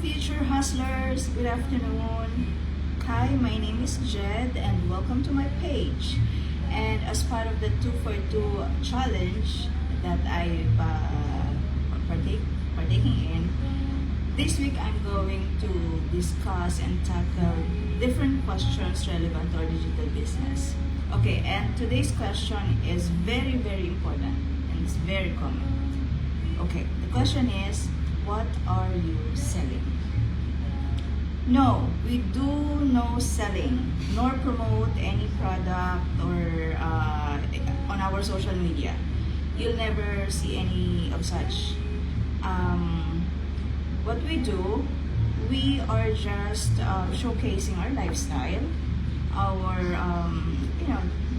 future hustlers, good afternoon. Hi, my name is Jed and welcome to my page. And as part of the 2 for 2 challenge that I've partaking in, this week I'm going to discuss and tackle different questions relevant to our digital business. Okay, and today's question is very, very important and it's very common. Okay, the question is, what are you selling? No, we do no selling, nor promote any product or on our social media. You'll never see any of such. What we do, we are just showcasing our lifestyle, our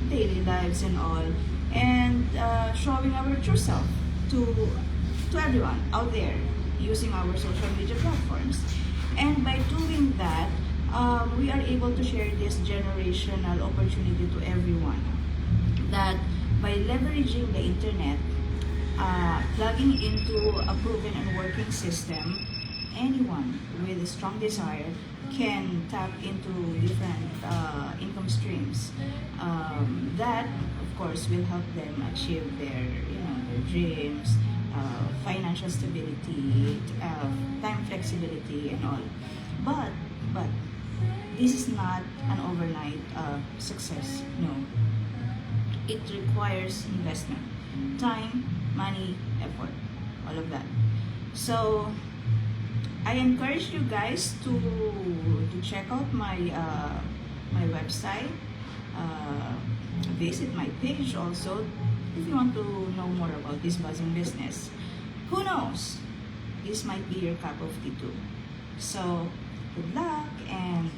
daily lives and all, and showing our true self to everyone out there using our social media platforms. And by doing that, we are able to share this generational opportunity to everyone. That by leveraging the internet, plugging into a proven and working system, anyone with a strong desire can tap into different income streams. That, of course, will help them achieve their dreams, financial stability, time flexibility, and all. But this is not an overnight success. No, it requires investment, time, money, effort, all of that. So I encourage you guys to check out my my website, visit my page also if you want to know more about this buzzing business. Who knows? This might be your cup of tea too. So good luck and